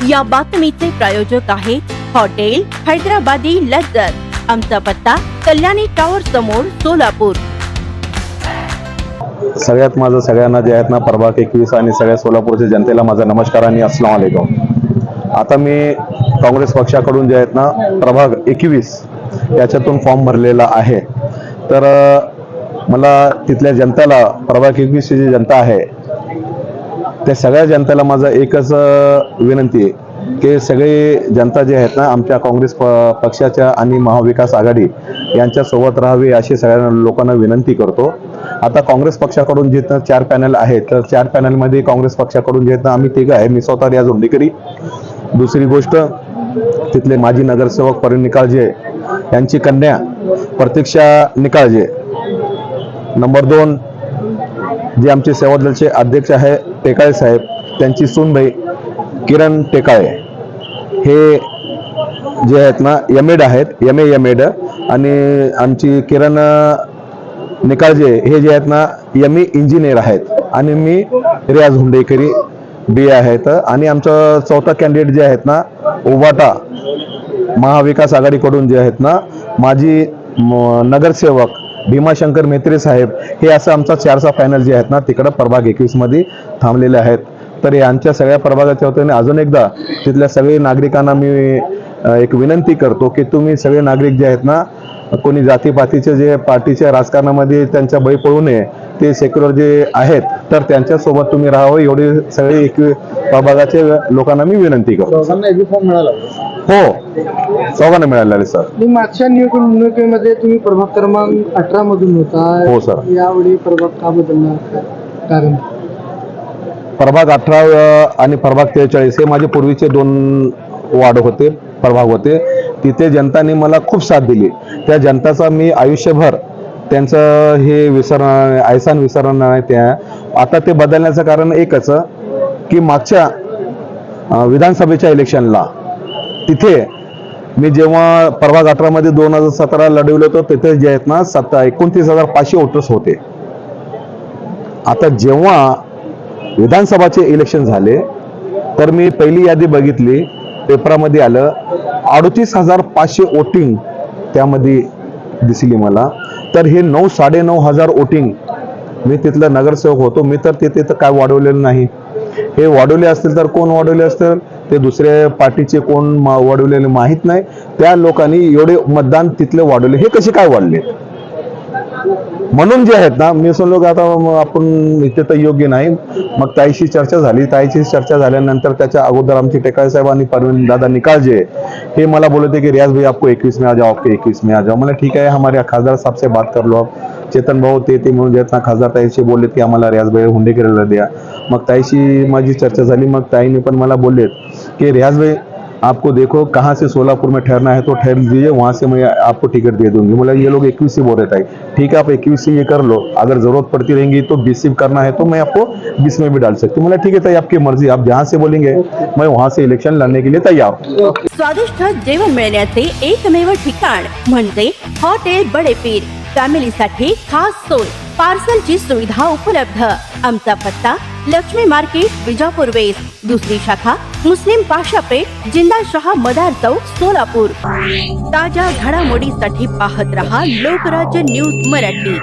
या बातमीचे प्रायोजक आहे हॉटेल हैदराबादी लज्जत। आमचा पत्ता कल्याणी टावर समोर सोलापूर। सगळ्यात माझं सगळ्यांना जे आहेत ना प्रभाग 21 आणि सगळ्या सोलापूरच्या जनतेला माझा नमस्कार आणि अस्सलाम वालेकुम। आता मी काँग्रेस पक्षाकडून जे आहेत ना प्रभाग 21 याच्यातून फॉर्म भरलेला आहे। तर मला तिथल्या जनतेला प्रभाग 21 ची जी जनता आहे त्या सगळ्या जनतेला माझा एकच विनंती आहे की सगळे जनता जे आहेत ना आमच्या काँग्रेस पक्षाच्या आणि महाविकास आघाडी यांच्या सोबत राहावी अशी सगळ्या लोकांना विनंती करतो। आता काँग्रेस पक्षाकडून जे 4 पॅनल आहेत तर 4 पॅनलमध्ये काँग्रेस पक्षाकडून जे आम्ही 3 आहे। मी स्वतः रियाज हुंडेकरी। दुसरी गोष्ट तिथले माजी नगरसेवक परवीन निकाळजे यांची कन्या प्रतीक्षा निकाळजे। नंबर 2 जे आमचे सेवादलचे अध्यक्ष आहे टेकाळे साहेब त्यांची सूनबाई किरण टेकाळे हे जे आहेत ना एमएड आहेत एमएड आणि आमची किरण निकाळजे हे जे आहेत ना एमए इंजिनियर आहेत आणि मी रियाज हुंडेकरी बी आहेत। आणि आमचं चौथा कॅन्डिडेट जे आहेत ना उबाटा महाविकास आघाडीकडून जे आहेत ना माजी नगरसेवक भीमाशंकर मेत्रे साहेब हे असं आमचा 4चा पॅनल जे आहेत ना तिकडं प्रभाग 21 मध्ये थांबलेले आहेत। तर यांच्या सगळ्या प्रभागाच्या वतीने अजून एकदा तिथल्या सगळे नागरिकांना मी एक विनंती करतो की तुम्ही सगळे नागरिक जे आहेत ना कोणी जातीपातीचे जे पार्टीच्या राजकारणामध्ये त्यांच्या बळी पडू नये ते सेक्युलर जे आहेत तर त्यांच्यासोबत तुम्ही राहावं एवढी सगळे प्रभागाचे लोकांना मी विनंती करतो। फॉर्म मिळाला हो चौघांना मिळालेलं आहे सर। मागच्या निवडणुकीमध्ये तुम्ही प्रभाग क्रमांक 18 मधून होता। हो सर। यावेळी प्रभाग का बदलणार कारण? प्रभाग 18 आणि प्रभाग 43 हे माझे पूर्वीचे 2 वार्ड होते प्रभाग होते। तिथे जनताने मला खूप साथ दिली। त्या जनताचा मी आयुष्यभर त्यांचं हे विसरणार ऐसान विसरणार नाही। त्या आता ते बदलण्याचं कारण एकच की मागच्या विधानसभेच्या इलेक्शनला तिथे मी जेव्हा प्रभाग 18 मध्ये 2017 लढवलं होतं तिथे जे आहेत ना 29,500 वोटर्स होते। आता जेव्हा विधानसभाचे इलेक्शन झाले तर मी पहिली यादी बघितली पेपरामध्ये आलं 38,500 वोटिंग त्यामध्ये दिसली मला। तर हे 9,500 वोटिंग मी तिथला नगरसेवक होतो मी तर तिथे तर काय वाढवलेलं नाही। हे वाढवले असतील तर कोण वाढवले असतील ते दुसऱ्या पार्टीचे कोण वाढवलेले माहीत नाही। त्या लोकांनी एवढे मतदान तिथले वाढवले हे कसे काय वाढले म्हणून जे आहेत ना मी समजलो की आता आपण इथे तर योग्य नाही। मग ताईशी चर्चा झाली। ताईची चर्चा झाल्यानंतर त्याच्या अगोदर आमचे टेकाळे साहेब आणि परवीन दादा निकाळजे हे मला बोलते की रियाज भाई आपको 21 में आ जाओ आपको 21 में आ जाओ। मैंने ठीक है हमारे खासदार साहब से बात कर लो आप चेतन भाऊ ते म्हणून जे ना खासदार ताईशी बोलले की आम्हाला रियाज भाई हुंडेकरीला द्या। मग ताईशी माझी चर्चा झाली। मग ताईने पण मला बोलले की रियाज भाई आपको देखो कहाँ से सोलापुर में ठहरना है तो ठहर दीजिए वहाँ से मैं आपको टिकट दे दूंगी। बोला ये लोग 21 से बोल रहे थे ठीक है आप 21 से ये कर लो अगर जरूरत पड़ती रहेंगी तो 20 से करना है तो मैं आपको 20 में भी डाल सकती हूँ। बोला ठीक है ताई आपकी मर्जी आप जहाँ से बोलेंगे मैं वहाँ से इलेक्शन लड़ने के लिए तैयार हूँ। स्वादिष्ट जेवण मिळण्याचे एकमेव ठिकाण म्हणजे हॉटेल बडे पीर। फॅमिलीसाठी खास सोय पार्सलची सुविधा उपलब्ध। आमचा पत्ता लक्ष्मी मार्केट विजापूर वेस्ट। दुसरी शाखा मुस्लिम पाशापेठ जिंदाशाह मदार चौक सोलापूर। ताज्या घडामोडीसाठी पाहत रहा लोकराज्य न्यूज मराठी।